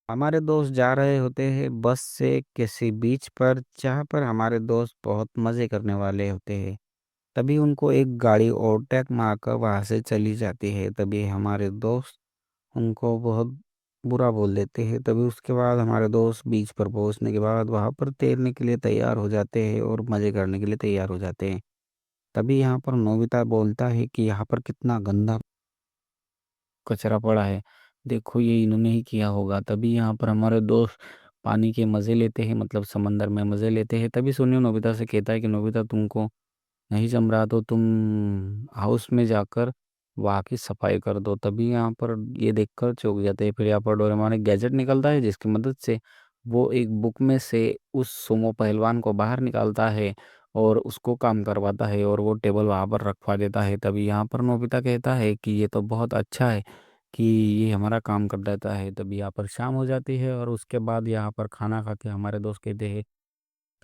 हमारे दोस्त जा रहे होते हैं बस से किसी बीच पर जहाँ पर हमारे दोस्त बहुत मज़े करने वाले होते हैं। तभी उनको एक गाड़ी ओवरटेक मारकर वहाँ से चली जाती है। तभी हमारे दोस्त उनको बहुत बुरा बोल देते हैं। तभी उसके बाद हमारे दोस्त बीच पर पहुँचने के बाद वहाँ पर तैरने के लिए तैयार हो जाते हैं और मज़े करने के लिए तैयार हो जाते हैं। तभी यहाँ पर नोबिता बोलता है कि यहाँ पर कितना गंदा कचरा पड़ा है। देखो ये इन्होंने ही किया होगा। तभी यहाँ पर हमारे दोस्त पानी के मज़े लेते हैं, मतलब समंदर में मज़े लेते हैं। तभी सुनियो नोबिता से कहता है कि नोबिता, तुमको नहीं जम रहा तो तुम हाउस में जाकर वहाँ की सफाई कर दो। तभी यहाँ पर ये देखकर चौंक जाते हैं। फिर यहाँ पर डोरेमोन एक गैजेट निकलता है जिसकी मदद से वो एक बुक में से उस सुमो पहलवान को बाहर निकालता है और उसको काम करवाता है और वो टेबल वहाँ पर रखवा देता है। तभी यहाँ पर नोबिता कहता है कि ये तो बहुत अच्छा है कि ये हमारा काम कर देता है। तभी यहाँ पर शाम हो जाती है और उसके बाद यहाँ पर खाना खा के हमारे दोस्त कहते हैं।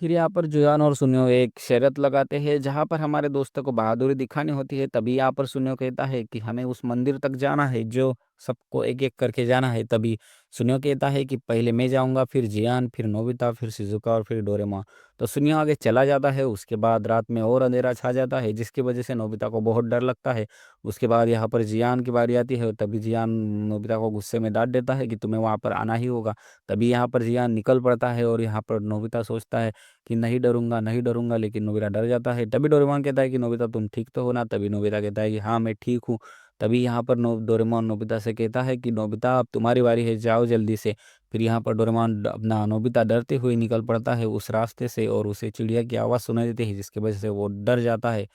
फिर यहाँ पर जुयान और सुनियो एक शर्त लगाते हैं जहाँ पर हमारे दोस्तों को बहादुरी दिखानी होती है। तभी यहाँ पर सुनियो कहता है कि हमें उस मंदिर तक जाना है जो सबको एक एक करके जाना है। तभी सुनियो कहता है कि पहले मैं जाऊंगा, फिर जियान, फिर नोबिता, फिर शिजुका और फिर डोरेमोन। तो सुनियो आगे चला जाता है। उसके बाद रात में और अंधेरा छा जाता है जिसकी वजह से नोबिता को बहुत डर लगता है। उसके बाद यहाँ पर जियान की बारी आती है। तभी जियान नोबिता को गुस्से में डांट देता है कि तुम्हें वहां पर आना ही होगा। तभी यहाँ पर जियान निकल पड़ता है और यहाँ पर नोबिता सोचता है कि नहीं डरूंगा, नहीं डरूंगा, लेकिन नोबिता डर जाता है। तभी डोरेमोन कहता है कि नोबिता तुम ठीक तो हो ना? तभी नोबिता कहता है कि हाँ मैं ठीक हूँ। तभी यहाँ पर डोरेमोन नोबिता से कहता है कि नोबिता अब तुम्हारी बारी है, जाओ जल्दी से। फिर यहाँ पर डोरेमोन अपना नोबिता डरते हुए निकल पड़ता है उस रास्ते से और उसे चिड़िया की आवाज़ सुनाई देती है जिसकी वजह से वो डर जाता है।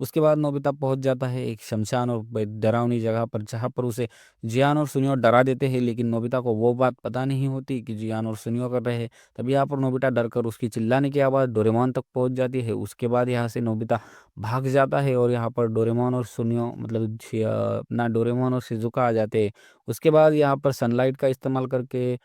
उसके बाद नोबिता पहुंच जाता है एक शमशान और डरावनी जगह पर जहाँ पर उसे जियान और सुनियो डरा देते हैं, लेकिन नोबिता को वो बात पता नहीं होती कि जियान और सुनियो कर रहे हैं। तभी यहाँ पर नोबिता डर कर उसकी चिल्लाने की आवाज़ डोरेमोन तक पहुंच जाती है। उसके बाद यहाँ से नोबिता भाग जाता है और यहाँ पर डोरेमोन और सुनियो मतलब अपना डोरेमोन और शिजुका आ जाते हैं। उसके बाद यहाँ पर सनलाइट का इस्तेमाल करके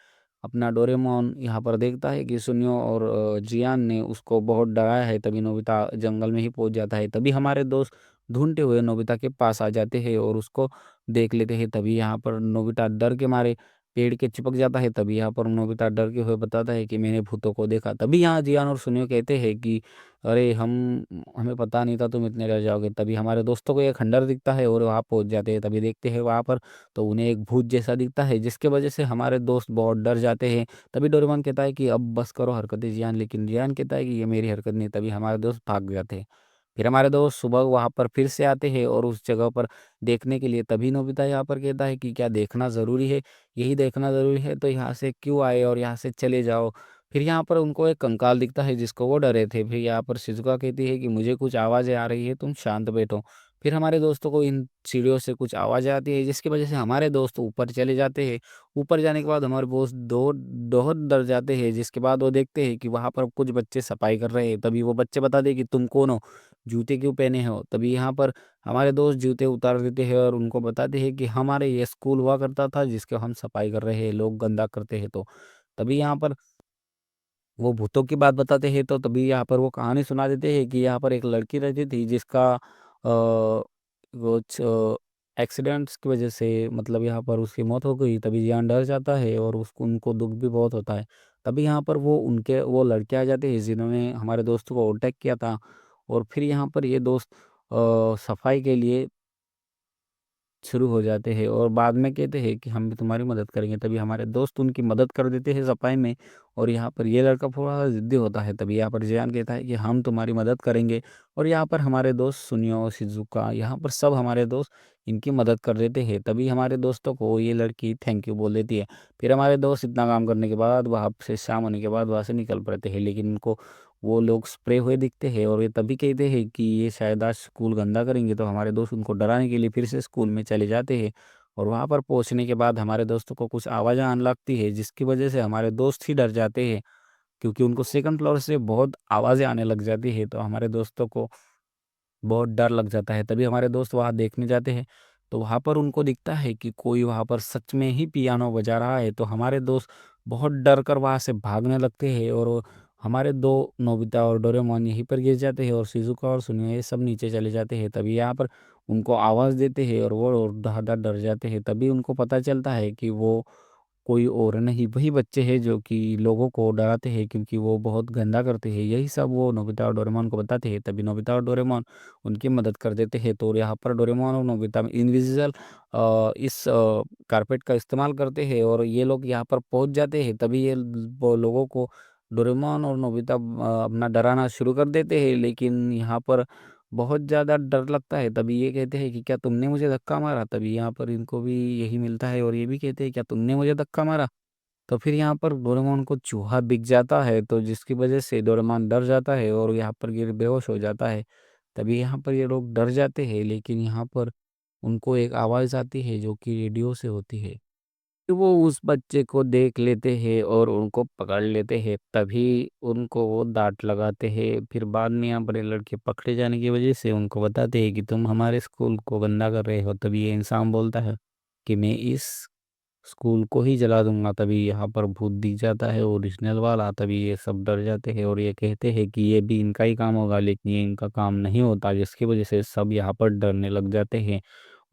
अपना डोरेमोन यहाँ पर देखता है कि सुनियो और जियान ने उसको बहुत डराया है। तभी नोबिता जंगल में ही पहुंच जाता है। तभी हमारे दोस्त ढूंढते हुए नोबिता के पास आ जाते हैं और उसको देख लेते हैं। तभी यहाँ पर नोबिता डर के मारे पेड़ के चिपक जाता है। तभी यहाँ पर नोबिता डर के हुए बताता है कि मैंने भूतों को देखा। तभी यहाँ जियान और सुनियो कहते हैं कि अरे हमें पता नहीं था तुम इतने डर जाओगे। तभी हमारे दोस्तों को एक खंडर दिखता है और वहाँ पहुंच जाते हैं। तभी देखते हैं वहाँ पर तो उन्हें एक भूत जैसा दिखता है जिसके वजह से हमारे दोस्त बहुत डर जाते हैं। तभी डोरेमोन कहता है कि अब बस करो हरकतें जियान, लेकिन जियान कहता है कि ये मेरी हरकत नहीं। तभी हमारे दोस्त भाग जाते हैं। फिर हमारे दोस्त सुबह वहां पर फिर से आते हैं और उस जगह पर देखने के लिए। तभी नोबिता यहाँ पर कहता है कि क्या देखना जरूरी है? यही देखना जरूरी है तो यहाँ से क्यों आए और यहाँ से चले जाओ। फिर यहाँ पर उनको एक कंकाल दिखता है जिसको वो डरे थे। फिर यहाँ पर शिजुका कहती है कि मुझे कुछ आवाजें आ रही है, तुम शांत बैठो। फिर हमारे दोस्तों को इन सीढ़ियों से कुछ आवाजें आती है जिसकी वजह से हमारे दोस्त ऊपर चले जाते हैं। ऊपर जाने के बाद हमारे दोस्त दो बहुत डर जाते हैं जिसके बाद वो देखते हैं कि वहां पर कुछ बच्चे सफाई कर रहे हैं। तभी वो बच्चे बता दे कि तुम कौन हो, जूते क्यों पहने हो। तभी यहाँ पर हमारे दोस्त जूते उतार देते हैं और उनको बताते हैं कि हमारे ये स्कूल हुआ करता था जिसके हम सफाई कर रहे हैं, लोग गंदा करते हैं तो। तभी यहाँ पर वो भूतों की बात बताते हैं। तो तभी यहाँ पर वो कहानी सुना देते हैं कि यहाँ पर एक लड़की रहती थी जिसका कुछ एक्सीडेंट्स की वजह से मतलब यहाँ पर उसकी मौत हो गई। तभी जियान डर जाता है और उसको उनको दुख भी बहुत होता है। तभी यहाँ पर वो लड़के आ जाते हैं जिन्होंने हमारे दोस्तों को अटैक किया था। और फिर यहाँ पर ये दोस्त सफाई के लिए शुरू हो जाते हैं और बाद में कहते हैं कि हम भी तुम्हारी मदद करेंगे। तभी हमारे दोस्त उनकी मदद कर देते हैं सफाई में। और यहाँ पर ये लड़का थोड़ा जिद्दी होता है। तभी यहाँ पर जियान कहता है कि हम तुम्हारी मदद करेंगे। और यहाँ पर हमारे दोस्त सुनियो, शिजुका, यहाँ पर सब हमारे दोस्त इनकी मदद कर देते हैं। तभी हमारे दोस्तों को ये लड़की थैंक यू बोल देती है। फिर हमारे दोस्त इतना काम करने के बाद वहाँ से शाम होने के बाद वहाँ से निकल पड़ते हैं, लेकिन उनको वो लोग स्प्रे हुए दिखते हैं और ये तभी कहते हैं कि ये शायद आज स्कूल गंदा करेंगे। तो हमारे दोस्त उनको डराने के लिए फिर से स्कूल में चले जाते हैं। और वहाँ पर पहुँचने के बाद हमारे दोस्तों को कुछ आवाज़ आने लगती है जिसकी वजह से हमारे दोस्त ही डर जाते हैं, क्योंकि उनको सेकंड फ्लोर से बहुत आवाज़ें आने लग जाती है। तो हमारे दोस्तों को बहुत डर लग जाता है। तभी हमारे दोस्त वहाँ देखने जाते हैं। तो वहाँ पर उनको दिखता है कि कोई वहाँ पर सच में ही पियानो बजा रहा है। तो हमारे दोस्त बहुत डर कर वहाँ से भागने लगते हैं और हमारे दो नोबिता और डोरेमोन यहीं पर गिर जाते हैं और शिजुका और सुनियो ये सब नीचे चले जाते हैं। तभी यहाँ पर उनको आवाज़ देते हैं और वो डर डर डर जाते हैं। तभी उनको पता चलता है कि वो कोई और नहीं, वही बच्चे हैं जो कि लोगों को डराते हैं क्योंकि वो बहुत गंदा करते हैं। यही सब वो नोबिता और डोरेमोन को बताते हैं, तभी नोबिता और डोरेमोन उनकी मदद कर देते हैं। तो यहाँ पर डोरेमोन और नोबिता इनविजिबल इस कारपेट का इस्तेमाल करते हैं और ये लोग यहाँ पर पहुंच जाते हैं। तभी ये वो लोगों को डोरेमोन और नोबिता अपना डराना शुरू कर देते हैं, लेकिन यहाँ पर बहुत ज़्यादा डर लगता है। तभी ये कहते हैं कि क्या तुमने मुझे धक्का मारा? तभी यहाँ पर इनको भी यही मिलता है और ये भी कहते हैं क्या तुमने मुझे धक्का मारा? तो फिर यहाँ पर डोरेमोन को चूहा दिख जाता है, तो जिसकी वजह से डोरेमोन डर जाता है और यहाँ पर गिर बेहोश हो जाता है। तभी यहाँ पर ये लोग डर जाते हैं, लेकिन यहाँ पर उनको एक आवाज़ आती है जो कि रेडियो से होती है। फिर वो उस बच्चे को देख लेते हैं और उनको पकड़ लेते हैं। तभी उनको वो डांट लगाते हैं। फिर बाद में यहाँ पर ये लड़के पकड़े जाने की वजह से उनको बताते हैं कि तुम हमारे स्कूल को गंदा कर रहे हो। तभी ये इंसान बोलता है कि मैं इस स्कूल को ही जला दूंगा। तभी यहाँ पर भूत दिख जाता है ओरिजिनल वाला। तभी ये सब डर जाते हैं और ये कहते हैं कि ये भी इनका ही काम होगा, लेकिन ये इनका काम नहीं होता, जिसकी वजह से सब यहाँ पर डरने लग जाते हैं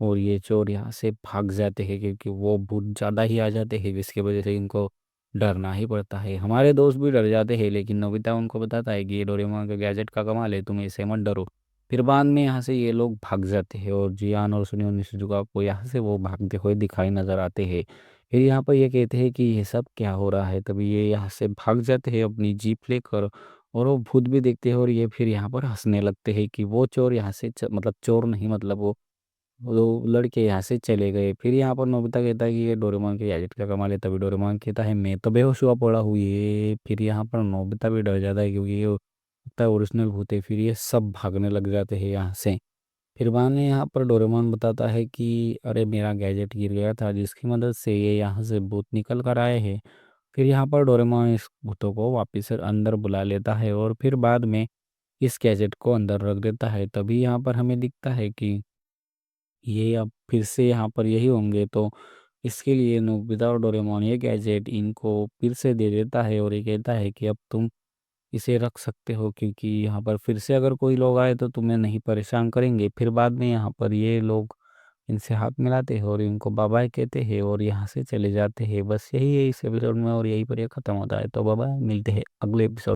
और ये चोर यहाँ से भाग जाते हैं क्योंकि वो भूत ज़्यादा ही आ जाते हैं, जिसकी वजह से इनको डरना ही पड़ता है। हमारे दोस्त भी डर जाते हैं, लेकिन नोबिता उनको बताता है कि ये डोरेमोन के गैजेट का कमाल है, तुम इसे मत डरो। फिर बाद में यहाँ से ये लोग भाग जाते हैं और जियान और सुनियो निशुजुका को यहाँ से वो भागते हुए दिखाई नजर आते हैं। फिर यहाँ पर ये कहते हैं कि ये सब क्या हो रहा है। तभी ये यहाँ से भाग जाते हैं अपनी जीप लेकर और वो भूत भी देखते हैं और ये फिर यहाँ पर हंसने लगते हैं कि वो चोर यहाँ से मतलब चोर नहीं, मतलब वो लड़के यहाँ से चले गए। फिर यहाँ पर नोबिता कहता है कि ये डोरेमोन के गैजेट का कमाल है। तभी डोरेमोन कहता है मैं तो बेहोश हुआ पड़ा हूँ ये। फिर यहाँ पर नोबिता भी डर जाता है क्योंकि ये लगता है ओरिजिनल भूत है। फिर ये सब भागने लग जाते हैं यहाँ से। फिर बाद में यहाँ पर डोरेमोन बताता है कि अरे मेरा गैजेट गिर गया था, जिसकी मदद से ये यहाँ से भूत निकल कर आए हैं। फिर यहाँ पर डोरेमोन इस भूतों को वापस से अंदर बुला लेता है और फिर बाद में इस गैजेट को अंदर रख देता है। तभी यहाँ पर हमें दिखता है कि ये अब फिर से यहाँ पर यही होंगे, तो इसके लिए नोबिता और डोरेमोन ये गैजेट इनको फिर से दे देता है और ये कहता है कि अब तुम इसे रख सकते हो क्योंकि यहाँ पर फिर से अगर कोई लोग आए तो तुम्हें नहीं परेशान करेंगे। फिर बाद में यहाँ पर ये लोग इनसे हाथ मिलाते हैं और इनको बाय बाय कहते हैं और यहाँ से चले जाते हैं। बस यही है इस एपिसोड में और यहीं पर ये खत्म होता है। तो बाय बाय, मिलते हैं अगले एपिसोड।